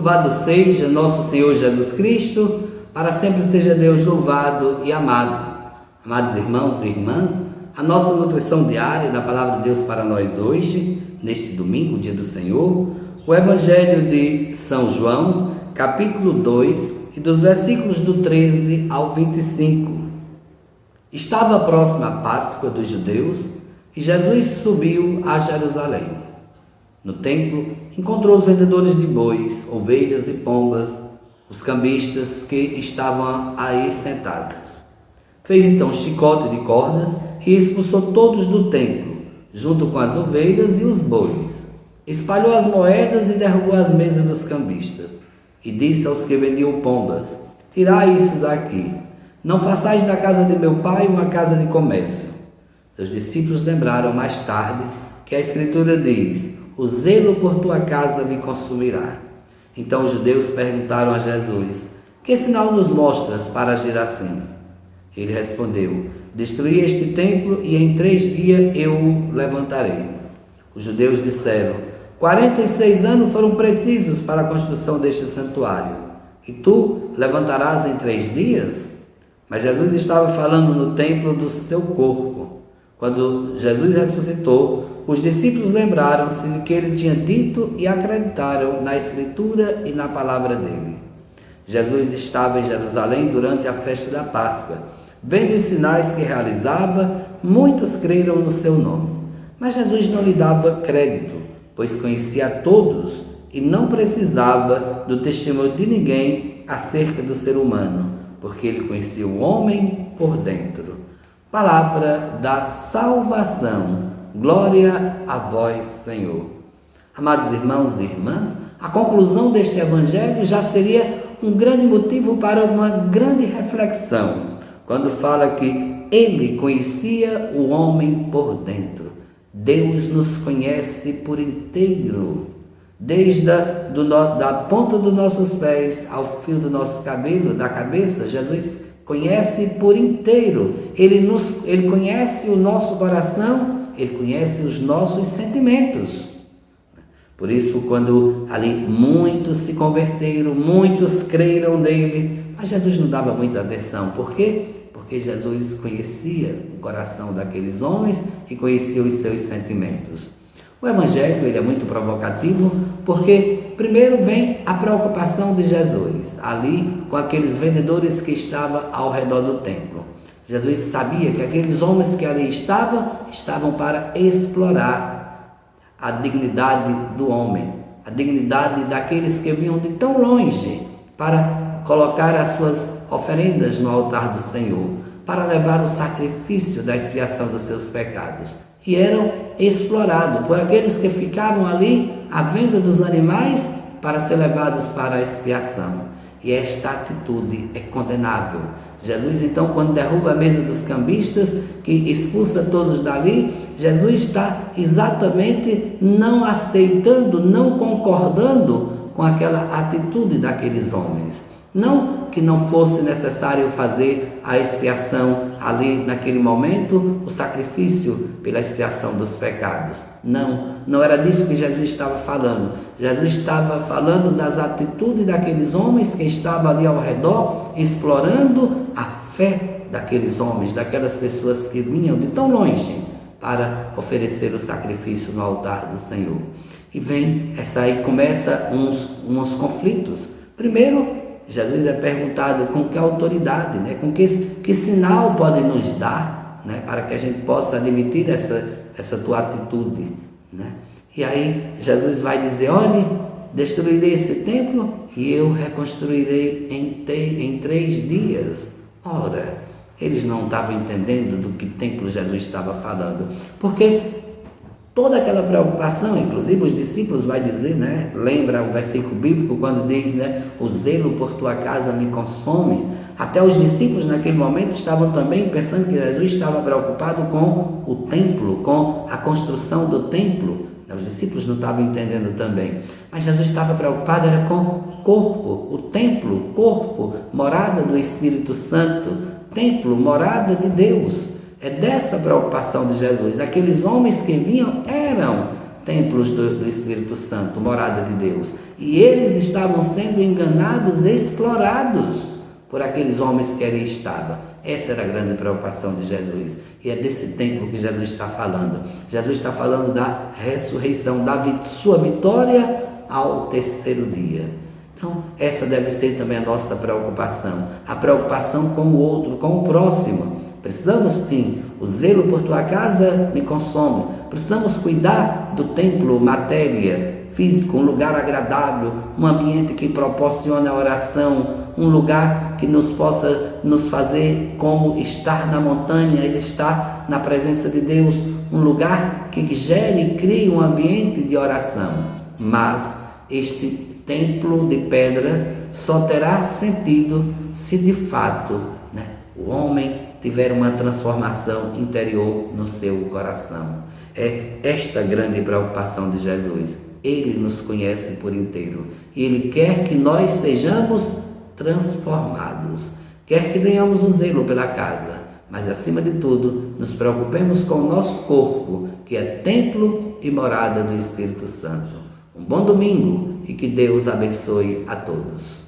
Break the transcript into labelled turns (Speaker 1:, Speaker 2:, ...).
Speaker 1: Louvado seja nosso Senhor Jesus Cristo, para sempre seja Deus louvado e amado. Amados irmãos e irmãs, a nossa nutrição diária da Palavra de Deus para nós hoje, neste domingo, dia do Senhor, o Evangelho de São João, capítulo 2, e dos versículos do 13 ao 25. Estava próxima a Páscoa dos judeus e Jesus subiu a Jerusalém. No templo, encontrou os vendedores de bois, ovelhas e pombas, os cambistas que estavam aí sentados. Fez então chicote de cordas e expulsou todos do templo, junto com as ovelhas e os bois. Espalhou as moedas e derrubou as mesas dos cambistas. E disse aos que vendiam pombas: tirai isso daqui. Não façais da casa de meu pai uma casa de comércio. Seus discípulos lembraram mais tarde que a Escritura diz: o zelo por tua casa me consumirá. Então os judeus perguntaram a Jesus: que sinal nos mostras para agir assim? Ele respondeu: destruí este templo e em 3 dias eu o levantarei. Os judeus disseram: 46 anos foram precisos para a construção deste santuário, e tu levantarás em 3 dias? Mas Jesus estava falando no templo do seu corpo. Quando Jesus ressuscitou, os discípulos lembraram-se de que ele tinha dito e acreditaram na Escritura e na palavra dele. Jesus estava em Jerusalém durante a festa da Páscoa. Vendo os sinais que realizava, muitos creram no seu nome. Mas Jesus não lhe dava crédito, pois conhecia a todos e não precisava do testemunho de ninguém acerca do ser humano, porque ele conhecia o homem por dentro. Palavra da salvação. Glória a vós, Senhor. Amados irmãos e irmãs, a conclusão deste evangelho já seria um grande motivo para uma grande reflexão, quando fala que ele conhecia o homem por dentro. Deus nos conhece por inteiro, desde da ponta dos nossos pés ao fio do nosso cabelo, da cabeça. Jesus conhece por inteiro. Ele conhece o nosso coração, ele conhece os nossos sentimentos. Por isso, quando ali muitos se converteram, muitos creram nele, mas Jesus não dava muita atenção. Por quê? Porque Jesus conhecia o coração daqueles homens e conhecia os seus sentimentos. O Evangelho ele é muito provocativo, porque primeiro vem a preocupação de Jesus, ali com aqueles vendedores que estavam ao redor do templo. Jesus sabia que aqueles homens que ali estavam para explorar a dignidade do homem, a dignidade daqueles que vinham de tão longe para colocar as suas oferendas no altar do Senhor, para levar o sacrifício da expiação dos seus pecados. E eram explorados por aqueles que ficavam ali à venda dos animais para ser levados para a expiação. E esta atitude é condenável. Jesus, então, quando derruba a mesa dos cambistas, que expulsa todos dali, Jesus está exatamente não aceitando, não concordando com aquela atitude daqueles homens. Não que não fosse necessário fazer a expiação ali naquele momento, o sacrifício pela expiação dos pecados. Não era disso que Jesus estava falando. Jesus estava falando das atitudes daqueles homens que estavam ali ao redor, explorando a fé daqueles homens, daquelas pessoas que vinham de tão longe para oferecer o sacrifício no altar do Senhor. E começa uns conflitos. Primeiro, Jesus é perguntado com que autoridade, com que sinal pode nos dar, para que a gente possa admitir essa tua atitude, E aí Jesus vai dizer: olhe, destruirei esse templo e eu reconstruirei em 3 dias. Ora, eles não estavam entendendo do que templo Jesus estava falando, porque toda aquela preocupação, inclusive os discípulos vai dizer, lembra o versículo bíblico quando diz, o zelo por tua casa me consome. Até os discípulos naquele momento estavam também pensando que Jesus estava preocupado com o templo, com a construção do templo. Os discípulos não estavam entendendo também, mas Jesus estava preocupado era com o corpo, o templo, corpo, morada do Espírito Santo, templo, morada de Deus. É dessa preocupação de Jesus. Aqueles homens que vinham eram templos do Espírito Santo, morada de Deus. e eles estavam sendo enganados, explorados por aqueles homens que ali estavam. Essa era a grande preocupação de Jesus. E é desse templo que Jesus está falando. Jesus está falando da ressurreição, da sua vitória ao terceiro dia. Então, essa deve ser também a nossa preocupação. A preocupação com o outro, com o próximo. Precisamos sim, o zelo por tua casa me consome. Precisamos cuidar do templo, matéria, físico, um lugar agradável, um ambiente que proporcione a oração, um lugar que nos possa nos fazer como estar na montanha, estar na presença de Deus, um lugar que gere e crie um ambiente de oração. Mas este templo de pedra só terá sentido se de fato, o homem tiver uma transformação interior no seu coração. É esta grande preocupação de Jesus. Ele nos conhece por inteiro e Ele quer que nós sejamos transformados, quer que tenhamos o zelo pela casa, mas acima de tudo nos preocupemos com o nosso corpo, que é templo e morada do Espírito Santo. Um bom domingo e que Deus abençoe a todos.